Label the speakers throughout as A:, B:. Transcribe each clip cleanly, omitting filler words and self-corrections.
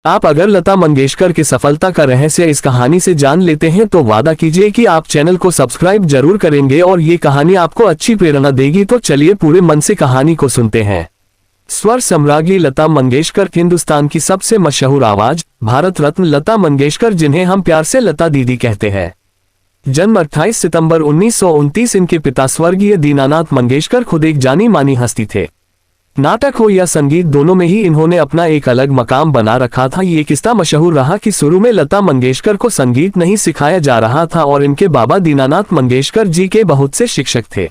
A: आप अगर लता मंगेशकर की सफलता का रहस्य इस कहानी से जान लेते हैं तो वादा कीजिए कि आप चैनल को सब्सक्राइब जरूर करेंगे और ये कहानी आपको अच्छी प्रेरणा देगी। तो चलिए पूरे मन से कहानी को सुनते हैं। स्वर सम्राज्ञी लता मंगेशकर हिंदुस्तान की सबसे मशहूर आवाज, भारत रत्न लता मंगेशकर, जिन्हें हम प्यार से लता दीदी कहते हैं। जन्म 28 सितंबर 1929। इनके पिता स्वर्गीय दीनानाथ मंगेशकर खुद एक जानी मानी हस्ती थे। नाटक हो या संगीत, दोनों में ही इन्होंने अपना एक अलग मकाम बना रखा था। ये किस्सा मशहूर रहा कि शुरू में लता मंगेशकर को संगीत नहीं सिखाया जा रहा था और इनके बाबा दीनानाथ मंगेशकर जी के बहुत से शिक्षक थे।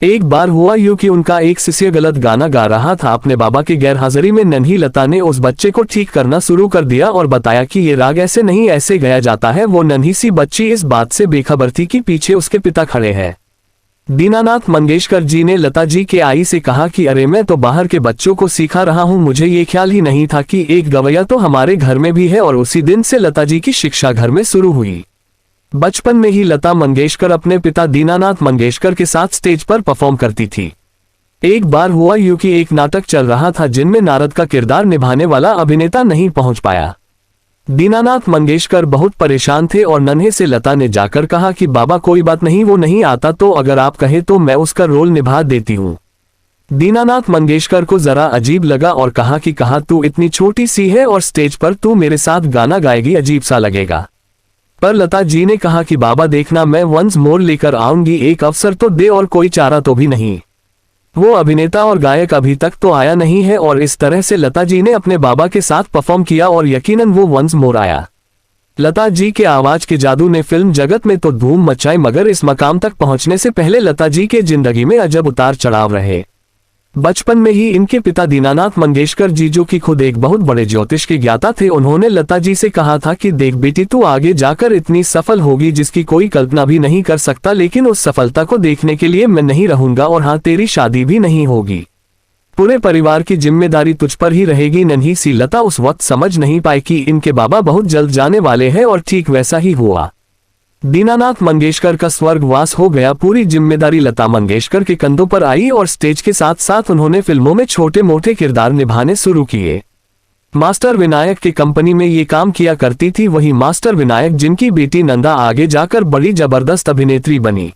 A: एक बार हुआ यूं कि उनका एक शिष्य गलत गाना गा रहा था। अपने बाबा की गैरहाजिरी में नन्ही लता ने उस बच्चे को ठीक करना शुरू कर दिया और बताया कि ये राग ऐसे नहीं ऐसे गाया जाता है। वो नन्ही सी बच्ची इस बात से बेखबर थी कि पीछे उसके पिता खड़े हैं। दीनानाथ मंगेशकर जी ने लता जी के आई से कहा कि अरे मैं तो बाहर के बच्चों को सिखा रहा हूँ, मुझे ये ख्याल ही नहीं था कि एक गवैया तो हमारे घर में भी है। और उसी दिन से लता जी की शिक्षा घर में शुरू हुई। बचपन में ही लता मंगेशकर अपने पिता दीनानाथ मंगेशकर के साथ स्टेज पर परफॉर्म करती थी। एक बार हुआ यूं कि एक नाटक चल रहा था जिनमें नारद का किरदार निभाने वाला अभिनेता नहीं पहुंच पाया। दीनानाथ मंगेशकर बहुत परेशान थे और नन्हे से लता ने जाकर कहा कि बाबा कोई बात नहीं, वो नहीं आता तो अगर आप कहे तो मैं उसका रोल निभा देती हूँ। दीनानाथ मंगेशकर को जरा अजीब लगा और कहा कि तू इतनी छोटी सी है और स्टेज पर तू मेरे साथ गाना गाएगी, अजीब सा लगेगा। पर लता जी ने कहा कि बाबा देखना, मैं वंस मोर लेकर आऊंगी, एक अवसर तो दे और कोई चारा तो भी नहीं। वो अभिनेता और गायक अभी तक तो आया नहीं है। और इस तरह से लता जी ने अपने बाबा के साथ परफॉर्म किया और यकीनन वो वंस मोर आया। लता जी के आवाज के जादू ने फिल्म जगत में तो धूम मचाई, मगर इस मकाम तक पहुंचने से पहले लता जी के जिंदगी में अजब उतार चढ़ाव रहे। बचपन में ही इनके पिता दीनानाथ मंगेशकर जी, जो कि खुद एक बहुत बड़े ज्योतिष के ज्ञाता थे, उन्होंने लता जी से कहा था कि देख बेटी, तू आगे जाकर इतनी सफल होगी जिसकी कोई कल्पना भी नहीं कर सकता, लेकिन उस सफलता को देखने के लिए मैं नहीं रहूंगा और हाँ, तेरी शादी भी नहीं होगी। पूरे परिवार की जिम्मेदारी तुझ पर ही रहेगी। नन्ही सी लता उस वक्त समझ नहीं पाई कि इनके बाबा बहुत जल्द जाने वाले हैं और ठीक वैसा ही हुआ। दीनानाथ मंगेशकर का स्वर्गवास हो गया। पूरी जिम्मेदारी लता मंगेशकर के कंधों पर आई और स्टेज के साथ साथ उन्होंने फिल्मों में छोटे मोटे किरदार निभाने शुरू किए। मास्टर विनायक की कंपनी में ये काम किया करती थी, वही मास्टर विनायक जिनकी बेटी नंदा आगे जाकर बड़ी जबरदस्त अभिनेत्री बनी।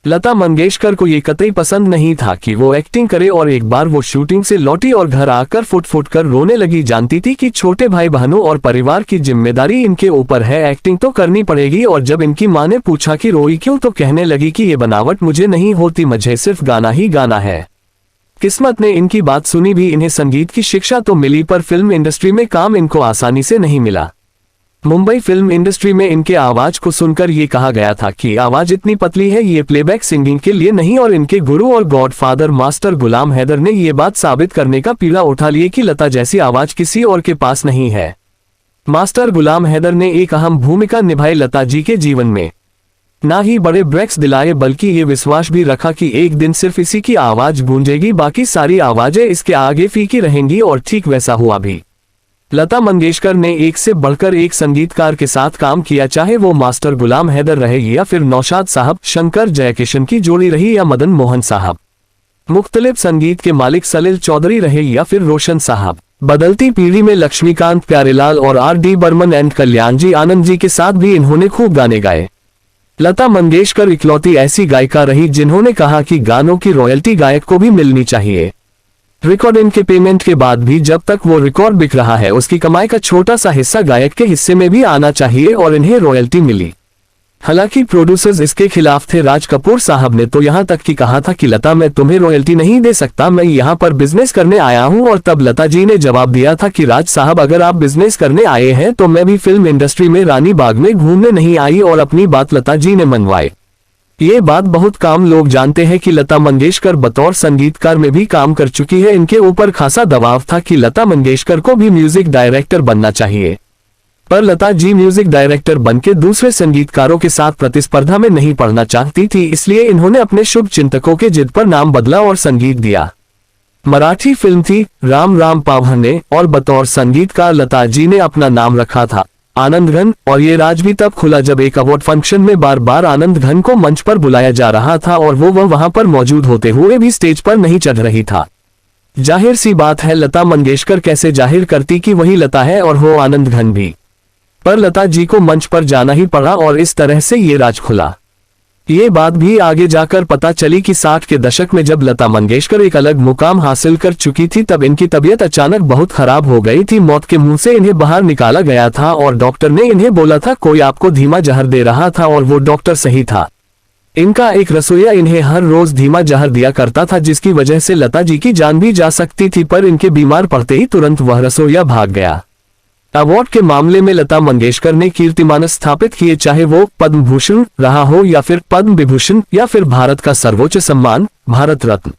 A: लता मंगेशकर को ये कतई पसंद नहीं था कि वो एक्टिंग करे और एक बार वो शूटिंग से लौटी और घर आकर फुट फुट कर रोने लगी। जानती थी कि छोटे भाई बहनों और परिवार की जिम्मेदारी इनके ऊपर है, एक्टिंग तो करनी पड़ेगी। और जब इनकी माँ ने पूछा कि रोई क्यों, तो कहने लगी कि ये बनावट मुझे नहीं होती, मुझे सिर्फ गाना ही गाना है। किस्मत ने इनकी बात सुनी भी, इन्हें संगीत की शिक्षा तो मिली पर फिल्म इंडस्ट्री में काम इनको आसानी से नहीं मिला। मुंबई फिल्म इंडस्ट्री में इनके आवाज को सुनकर ये कहा गया था कि आवाज इतनी पतली है, ये प्लेबैक सिंगिंग के लिए नहीं। और इनके गुरु और गॉडफादर मास्टर गुलाम हैदर ने ये बात साबित करने का पीड़ा उठा लिए कि लता जैसी आवाज किसी और के पास नहीं है। मास्टर गुलाम हैदर ने एक अहम भूमिका निभाई लता जी के जीवन में। ना ही बड़े ब्रेक्स दिलाए बल्कि ये विश्वास भी रखा कि एक दिन सिर्फ इसी की आवाज गूंजेगी, बाकी सारी आवाजें इसके आगे फीकी रहेंगी। और ठीक वैसा हुआ भी। लता मंगेशकर ने एक से बढ़कर एक संगीतकार के साथ काम किया, चाहे वो मास्टर गुलाम हैदर रहे या फिर नौशाद साहब, शंकर जयकिशन की जोड़ी रही या मदन मोहन साहब, मुख्तलिफ संगीत के मालिक सलिल चौधरी रहे या फिर रोशन साहब। बदलती पीढ़ी में लक्ष्मीकांत प्यारेलाल और R.D. बर्मन एंड कल्याण जी आनंद जी के साथ भी इन्होंने खूब गाने गाए। लता मंगेशकर इकलौती ऐसी गायिका रही जिन्होंने कहा कि गानों की रॉयल्टी गायक को भी मिलनी चाहिए। रिकॉर्डिंग के पेमेंट के बाद भी जब तक वो रिकॉर्ड बिक रहा है, उसकी कमाई का छोटा सा हिस्सा गायक के हिस्से में भी आना चाहिए और इन्हें रॉयल्टी मिली। हालांकि प्रोड्यूसर्स इसके खिलाफ थे। राज कपूर साहब ने तो यहाँ तक कि कहा था कि लता, मैं तुम्हें रॉयल्टी नहीं दे सकता, मैं यहाँ पर बिजनेस करने आया हूँ। और तब लता जी ने जवाब दिया था कि राज साहब, अगर आप बिजनेस करने आए हैं तो मैं भी फिल्म इंडस्ट्री में रानी बाग में घूमने नहीं आई। और अपनी बात लता जी ने मनवाई। ये बात बहुत कम लोग जानते हैं कि लता मंगेशकर बतौर संगीतकार में भी काम कर चुकी है। इनके ऊपर खासा दबाव था कि लता मंगेशकर को भी म्यूजिक डायरेक्टर बनना चाहिए, पर लता जी म्यूजिक डायरेक्टर बनके दूसरे संगीतकारों के साथ प्रतिस्पर्धा में नहीं पड़ना चाहती थी। इसलिए इन्होंने अपने शुभ चिंतकों के जिद पर नाम बदला और संगीत दिया। मराठी फिल्म थी राम राम पावहने और बतौर संगीतकार लता जी ने अपना नाम रखा था आनंद घन। और ये राज भी तब खुला जब एक अवार्ड फंक्शन में बार बार आनंद घन को मंच पर बुलाया जा रहा था और वो वहां पर मौजूद होते हुए भी स्टेज पर नहीं चढ़ रही था। जाहिर सी बात है लता मंगेशकर कैसे जाहिर करती कि वही लता है और हो आनंद घन भी। पर लता जी को मंच पर जाना ही पड़ा और इस तरह से ये राज खुला। ये बात भी आगे जाकर पता चली कि 60 के दशक में जब लता मंगेशकर एक अलग मुकाम हासिल कर चुकी थी तब इनकी तबीयत अचानक बहुत खराब हो गई थी। मौत के मुंह से इन्हें बाहर निकाला गया था और डॉक्टर ने इन्हें बोला था कोई आपको धीमा जहर दे रहा था और वो डॉक्टर सही था। इनका एक रसोइया इन्हें हर रोज धीमा जहर दिया करता था जिसकी वजह से लता जी की जान भी जा सकती थी, पर इनके बीमार पड़ते ही तुरंत वह रसोइया भाग गया। अवार्ड के मामले में लता मंगेशकर ने कीर्तिमान स्थापित किए, चाहे वो पद्म भूषण रहा हो या फिर पद्म विभूषण या फिर भारत का सर्वोच्च सम्मान भारत रत्न।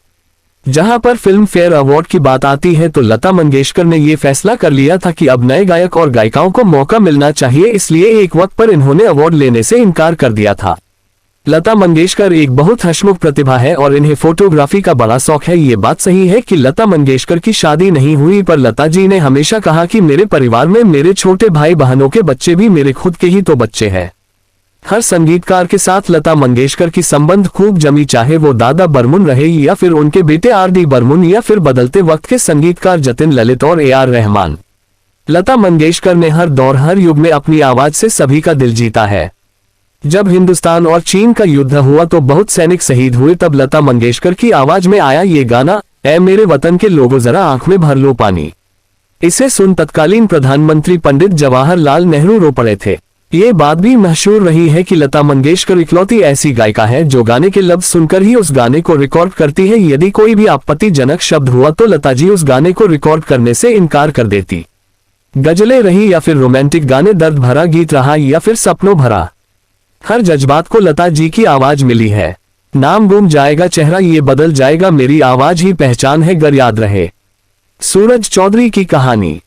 A: जहां पर फिल्म फेयर अवार्ड की बात आती है तो लता मंगेशकर ने ये फैसला कर लिया था कि अब नए गायक और गायिकाओं को मौका मिलना चाहिए, इसलिए एक वक्त पर इन्होंने अवार्ड लेने से इनकार कर दिया था। लता मंगेशकर एक बहुत हंसमुख प्रतिभा है और इन्हें फोटोग्राफी का बड़ा शौक है। ये बात सही है कि लता मंगेशकर की शादी नहीं हुई, पर लता जी ने हमेशा कहा कि मेरे परिवार में मेरे छोटे भाई बहनों के बच्चे भी मेरे खुद के ही तो बच्चे हैं। हर संगीतकार के साथ लता मंगेशकर की संबंध खूब जमी, चाहे वो दादा बर्मन रहे या फिर उनके बेटे आर.डी. बर्मन या फिर बदलते वक्त के संगीतकार जतिन ललित और ए.आर. रहमान। लता मंगेशकर ने हर दौर हर युग में अपनी आवाज से सभी का दिल जीता है। जब हिंदुस्तान और चीन का युद्ध हुआ तो बहुत सैनिक शहीद हुए, तब लता मंगेशकर की आवाज में आया ये गाना, ऐ मेरे वतन के लोगों जरा आंख में भर लो पानी। इसे सुन तत्कालीन प्रधानमंत्री पंडित जवाहरलाल नेहरू रो पड़े थे। ये बात भी मशहूर रही है कि लता मंगेशकर इकलौती ऐसी गायिका है जो गाने के लफ्ज सुनकर ही उस गाने को रिकॉर्ड करती है। यदि कोई भी आपत्तिजनक शब्द हुआ तो लता जी उस गाने को रिकॉर्ड करने से इनकार कर देती। गजलें रही या फिर रोमांटिक गाने, दर्द भरा गीत रहा या फिर सपनों भरा, हर जज्बात को लता जी की आवाज मिली है। नाम गुम जाएगा चेहरा ये बदल जाएगा, मेरी आवाज ही पहचान है गर याद रहे। सूरज चौधरी की कहानी।